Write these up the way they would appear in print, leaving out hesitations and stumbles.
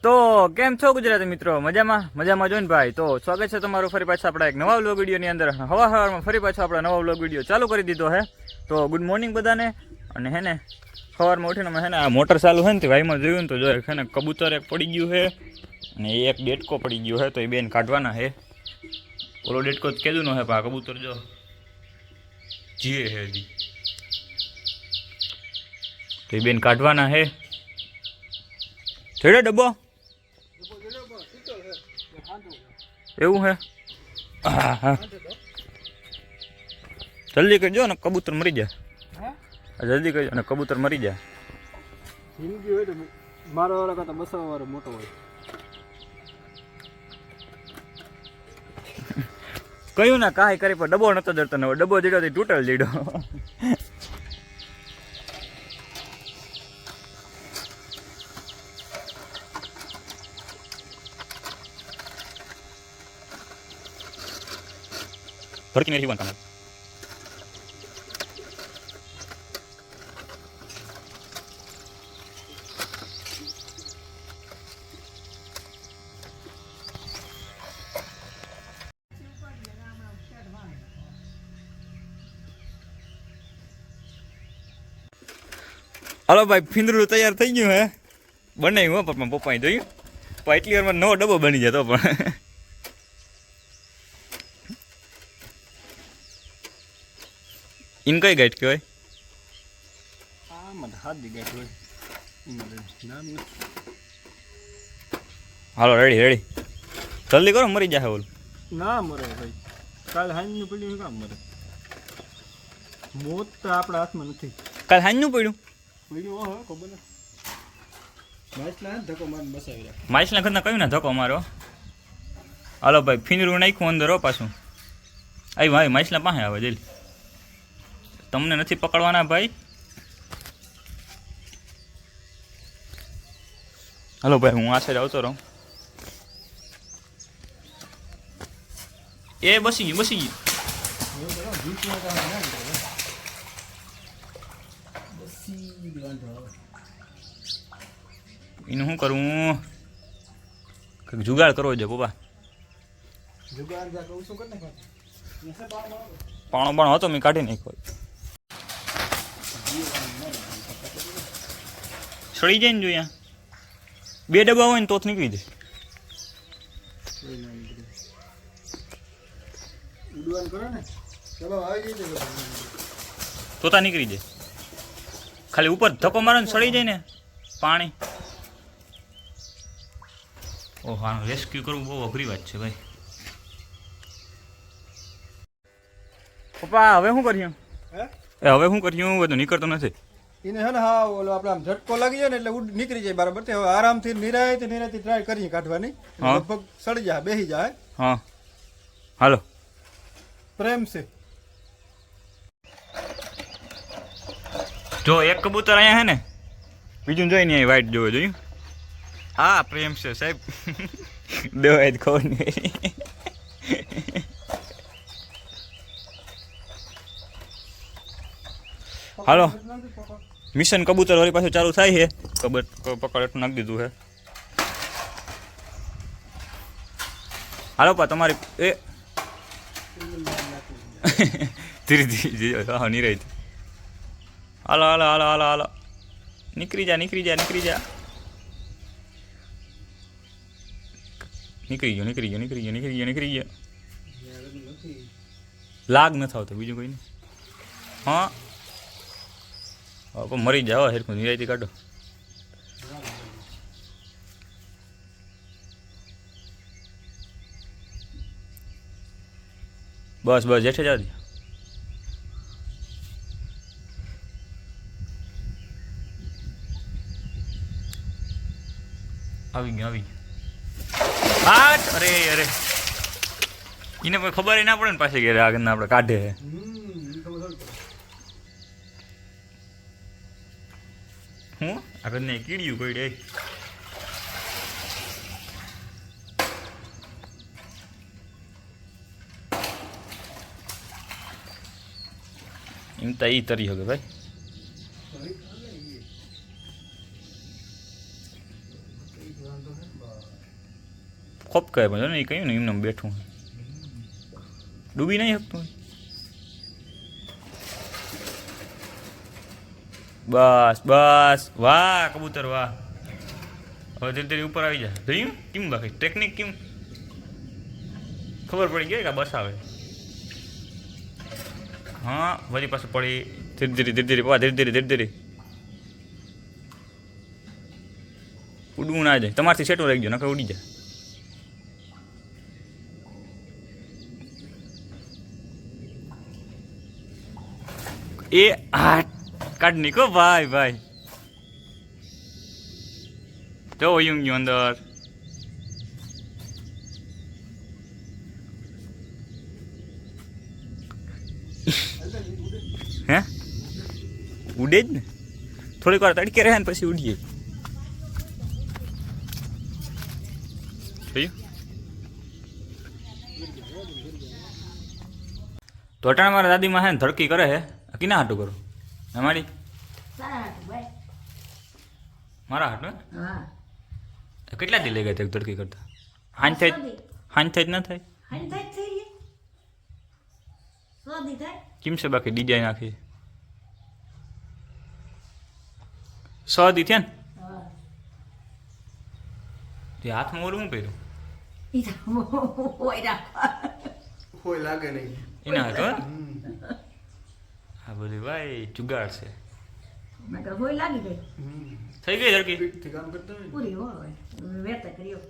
તો કેમ છો ગુજરાતી મિત્રો? મજામાં જોઈને ભાઈ. તો સ્વાગત છે તમારું ફરી પાછા આપણા એક નવા વ્લોગ વિડીયોની અંદર. હવામાં ફરી પાછા આપણા નવા વ્લોગ વિડીયો ચાલુ કરી દીધો હે. તો ગુડ મોર્નિંગ બધાને. અને હે ને સવારમાં ઉઠીને અમે હે ને આ મોટર ચાલુ હે ને તે ભાઈમાં જોયું ને તો જો હે ને કબૂતર એક પડી ગયું છે અને એક ડેટકો પડી ગયો છે. તો એ બેન કાઢવાના છે. ઓલો ડેટકો કીધું ન હે પણ આ કબૂતર જો જીએ હે હજી. તો એ બેન કાઢવાના છે. છેડે ડબ્બો એવું હે? હા હા, જલ્દી કરજો ને કબૂતર મરી જાય. જલ્દી કરજો ને કબૂતર મરી જાય. જિંદગી હોય તો મારો વાળો કરતા 200 વાળો મોટો હોય. કયું ના કાંઈ કરી પણ ડબ્બો નતો જડતો ને ડબ્બો જડ્યો તો તૂટેલ જડ્યો. ભરકી નથી વાંધા. હાલો ભાઈ, ફીંદરું તૈયાર થઈ ગયું હે. બનાવ્યું હો પપ્પાએ જોયું. પણ એટલી વારમાં નવો ડબ્બો બની જતો પણ ઇન કઈ ગાઈડ કહેવાય? હાલો રેડી જલ્દી કરો, મરી જાય ઓલું. ના મરે ભાઈ, કાલ હાંજનું પડ્યું કામ મરે. મોત તો આપણા હાથમાં નથી. કાલ હાંજનું પડ્યું ખબર ને. માછલા ધક્કો મારીને બસાવી રાખ. માછલા ખતના કયું ના ધક્કો મારો. હાલો ભાઈ, ફીંદરું નાખ્યું અંદર પાછું. આવી ભાઈ માછલા પાસે આવે જલ્દી. તમને નથી પકડવાના ભાઈ. હાલો ભાઈ, હું આ સાઈડ આવતો રહું. એ બસી ગયું. એનું શું કરવું? કંઈક જુગાડ કરવો છે પપ્પા. પાણો બાણો હતો મેં કાઢી નાખ્યો. સડી જાય ને જો અહીંયા 2 ડબ્બા હોય ને તો જ નીકળી જાય. તોતા નીકળી જાય. ખાલી ઉપર ધક્કો મારો ને સડી જાય ને પાણી. ઓહ, આનું રેસ્ક્યુ કરવું બહુ અઘરી વાત છે ભાઈ. પપ્પા હવે શું કર્યું? હવે શું કર્યું? બધું નીકળતો નથી. એને હે ને હા ઓલો આપણે આમ ઝટકો લાગી જાય ને એટલે નીકળી જાય બરાબર. હવે આરામથી નિરાયથી ટ્રાય કરીએ કાઢવાની. લગભગ સડી જાય, બેસી જાય. હા હાલો. પ્રેમ છે. જો એક કબૂતર અહીંયા હે ને, બીજું જોઈ ને વાઈટ જોવે જોયું. હા પ્રેમ છે સાહેબ. દેવાય ખબર નહીં. હાલો, મિશન કબૂતર વળી પાછું ચાલુ થાય છે. પકડ એટલું નાખી દીધું છે. હાલો પા તમારી એ ધીરે ધીરે હા નિરાય. હાલો હાલો હાલો હાલો હાલો, નીકળી જા. નીકળી ગયો. લાગ ન થાવતો બીજું કોઈ નહીં. હા પણ મરી જાઓ હેરખું નિરાયથી કાઢો. બસ જેઠે જાવ. આવી ગયું. અરે એને કોઈ ખબર ના પડે ને પાછી ઘેરે આગળ આપણે કાઢે. હું આગળ ને કીડ્યું કોઈ રે. એમ તો એ તરી શકે ભાઈ. ખોપ કહે પણ એ કહ્યું ને એમને બેઠું ડૂબી નહીં શકતું બસ બસ વાહ કબૂતર વાહ હવે ધીરે ધીરે ઉપર આવી જાય જોયું કેમ બાકી ટેકનિક કેમ ખબર પડી ગઈ કે બસ આવે હા વળી પાછું પડી ધીરે ધીરે ધીરે ધીરે ધીરે ધીરે ધીરે ધીરે ઉડવું ના જાય તમારથી સેટો રહી ગયો નકર ઉડી જાય એ આ કાઢ નીકો ભાઈ ભાઈ જો વયું ગયું અંદર હે ઉડે જ ને થોડીક વાર તડકે રહે ને પછી ઉડીએ તો અટાણે મારા દાદીમાં હે ને ધડકી કરે હે કિના હાટું કરું અમારી મારા હાટું કેટલા દી લઈ ગયા ધડકી કરતા હાંજ થાય જ ના થાય કેમ છે બાકી ડિઝાઇન આખી 100 દી થયા ને હાથમાં ઓલું શું પહેર્યું કોઈ લાગે નહીં એના હતો હા બધું ભાઈ જુગાડ છે થઈ ગઈ ધડકી કામ કરતા હોય પૂરી હોય વેત કર્યો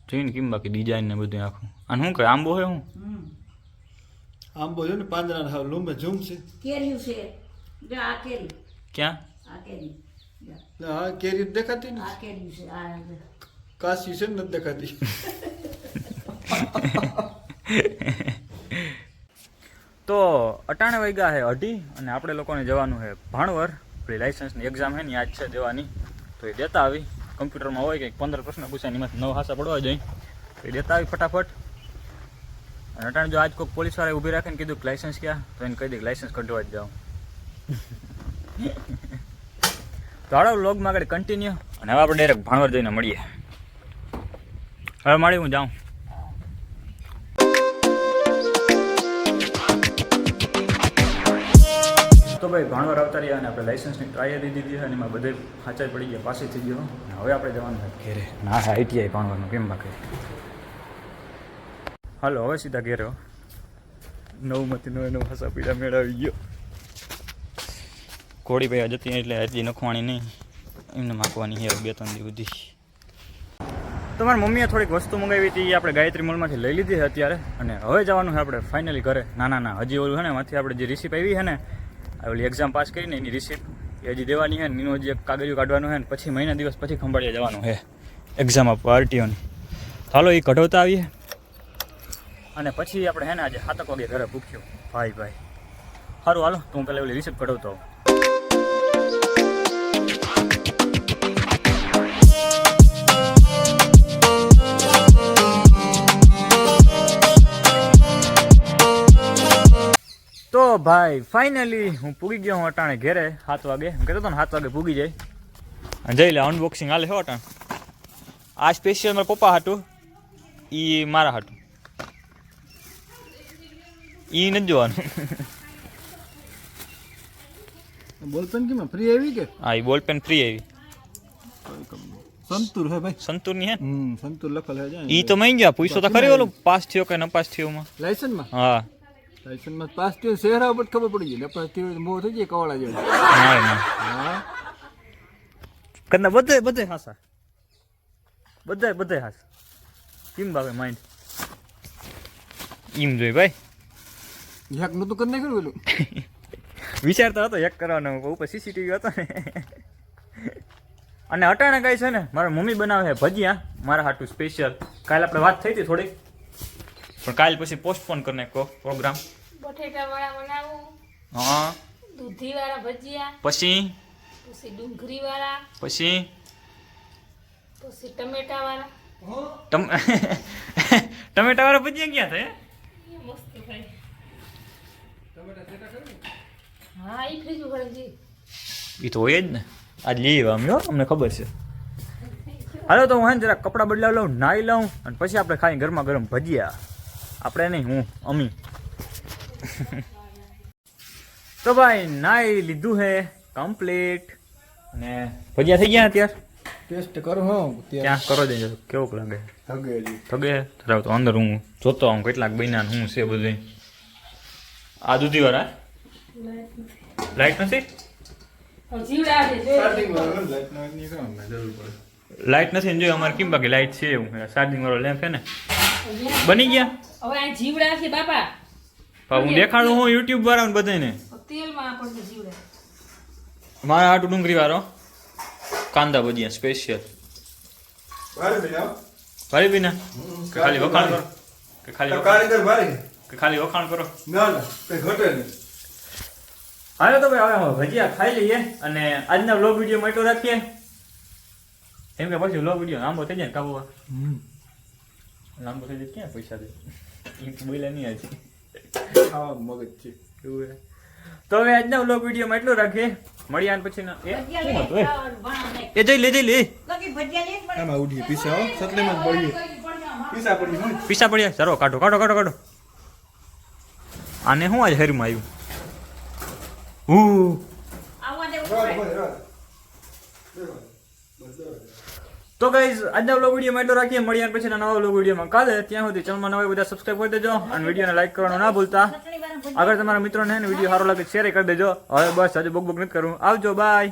જોઈને કેમ બાકી ડિઝાઇન ને બધું આખું અને શું કહે આંબો હોય હું આંબો જો ને પાંદડા હાવ લંબે ઝૂમ છે કેરીયું છે જો આ કેરી ક્યાં આ કેરી હા કેરી દેખાતી ને આ કેરીયું છે આ કાશી છે ને નથી દેખાતી તો 98 વાગ્યા છે 2:30 અને આપણે લોકોને જવાનું છે ભાણવર આપણી લાઇસન્સની એક્ઝામ છે ને આજ છે દેવાની તો એ દેતા આવી કમ્પ્યુટરમાં હોય કંઈક 15 પ્રશ્ન પૂછાય એમાંથી 9 હાસા પડવા જોઈએ તો એ દેતા આવી ફટાફટ અને અટાણે જો આજ કોઈક પોલીસવાળાએ ઊભી રાખીને કીધું કે લાઇસન્સ ક્યાં તો એને કહી દે લાઇસન્સ કઢવા જ જાઉં તો હાલો વ્લોગમાં આગળ કન્ટિન્યુ અને હવે આપણે ડાયરેક્ટ ભાણવર જઈને મળીએ હવે મળી હું જાઉં તો ભાઈ ભાણવર આવતા રહ્યા અને આપણે લાઇસન્સની ટ્રાય દઈ દીધી છે અને એમાં બધે સાચા પડી ગયા પાસે થઈ ગયો અને હવે આપણે જવાનું છે ઘેરે ના હા આઈટીઆઈ ભાણવરનું કેમ બાકી હાલો હવે સીધા ઘેરે 9માંથી 9 ભાષા પીડા મેળવી ગયો કોળી ભાઈ જતી એટલે હજી નખવાણી નહીં એમને માખવાની છે 2-3 દી બધી તો મારી મમ્મીએ થોડીક વસ્તુ મંગાવી હતી આપણે ગાયત્રી મોલમાંથી લઈ લીધી છે અત્યારે અને હવે જવાનું છે આપણે ફાઇનલી ઘરે ના હજી ઓલું છે ને એમાંથી આપણે જે રિસીપ આવી છે ને ઓલી એક્ઝામ પાસ કરીને એની રિસીપ એ હજી દેવાની છે ને એનું હજી એક કાગળિયું કાઢવાનું છે ને પછી મહિના દિવસ પછી ખંભાળિયા જવાનું છે એક્ઝામ આપવા આરટીઓની ચાલો એ કઢાવતા આવીએ અને પછી આપણે હે ને આજે 7 વાગે ઘરે ભૂખ્યો ભાઈ સારું હાલો તો હું પહેલાં ઓલી રિસીપ કઢાવતો આવું તો ભાઈ ફાઇનલી હું પૂગી ગયો હું અટાણે ઘેરે 7 વાગે એમ કહેતો હતો ને 7 વાગે પૂગી જાય અને જઈ લે અનબોક્સિંગ હાલે હો અટાણ આ સ્પેશિયલ મારા પપ્પા હાટું એ મારા હાટું એ નથી જોવાનું બોલપેન કેમ ફ્રી આવી કે હા એ બોલપેન ફ્રી આવી સંતુર હે ભાઈ સંતૂરની હે સંતુર લખેલ હે એ તો મઈ ગયા પૂછો તો ખરી ઓલું પાસ થયો કે ન પાસ થયો માં લાયસન્સ માં હા લાયસન્સ માં પાસ થયો શહેરા ઉપર ખબર પડી ગઈ પાસ થયો મો થઈ જાય કવાળા જેવું હા કરના બધે હાસા બધે હાસ કેમ બાવે માઇન્ડ એમ જોઈ ભાઈ હેક નતું કરી નાખ્યું પેલું વિચારતો હતો હેક કરવાનો ઉપર સીસીટીવી હતો ને અને અટાણે કઈ છે ને મારા મમ્મી બનાવે છે ભજીયા મારા હાટું સ્પેશિયલ કાલે આપણે વાત થઈ હતી થોડીક પણ કાલ પછી પોસ્ટપોન કરી નાખો પ્રોગ્રામ બટેટા વાળા બનાવું હા દૂધી વાળા ભજીયા પછી ડુંગળી વાળા પછી ટમેટા વાળા ટમેટા વાળા ભજીયા ક્યાં થાય મસ્ત થાય હા એ ફ્રીજ ઉઘાડી જી એ તો હોય જ ને આજ લઈ આવ્યા અમે હો, અમને ખબર છે. હાલો તો હું હે ને જરા કપડાં બદલાવ લઉં, નાહી લઉં અને પછી આપણે ખાઈ ગરમા ગરમ ભજીયા. આપણે નહીં, હું અમી. તો ભાઈ નાહી લીધું હે કમ્પ્લીટ અને ભજીયા થઈ ગયા અત્યારે. ટેસ્ટ કરો હું ક્યાં કરો દેજો કેવું લાગે હગેલી થગે ધરાવ તો અંદર હું જોતો આવું કેટલાક બન્યા ને હું છે બધું. આ દૂધી વાળા લાઈટ નથી, જીવડા છે જોઈ સ્ટાર્ટિંગ માં લાઈટ નો ની કામ જરૂર પડે. લાઈટ નથી ને જોઈએ અમારે કેમ બાકી લાઈટ છે એવું ચાર્જિંગ વાળો લેમ્પ છે ને બની ગયા. હવે આ જીવડા છે બાપા પણ હું દેખાડું હું યુટ્યુબ વાળા બધાને. તેલમાં આપણને જીવડા મારા આટું ડુંગળી વાળો કાંદા ભજીયા સ્પેશિયલ ભારે બેના ભારી બી ના કે ખાલી વખાણ કરો કે ખાલી કારીગર ભારે કે ખાલી વખાણ કરો. ના ના કઈ ઘટે નહીં. હાલો તો ભાઈ હવે ભજીયા ખાઈ લઈએ અને આજના વ્લોગ વિડીયો માં એટલું રાખીએ. એમ કે પછી વ્લોગ વિડીયો લાંબો થઈ જાય ને કાબુ લાંબો થઈ જાય ક્યાં પૈસા દે બોલ્યા નહીં આજે ખાવા મગજ છે એવું હે. તો હવે આજના વ્લોગ વિડીયો માં એટલું રાખીએ. મળીએ આને પછી ના એ શું હતું એ જઈ લે આમાં ઉઠી પીસા હો સતલેમાં પડીએ પીસા પડી હોય પીસા પડ્યા ચાલો કાઢો કાઢો કાઢો કાઢો. આને શું આજે હેરમાં આવ્યું તો ગાઈઝ આજના વ્લોગ વિડીયોમાં એટલો રાખીએ. મળીએ આને પછી નવા વ્લોગ વિડીયોમાં કાલે. ત્યાં સુધી ચેનલમાં નવા બધા સબસ્ક્રાઇબ કરી દેજો અને વિડીયોને લાઈક કરવાનું ના ભૂલતા. અગર તમારા મિત્રોને વિડીયો સારો લાગે શેર કરી દેજો. હવે બસ આજે બુક નથી કરું. આવજો બાય.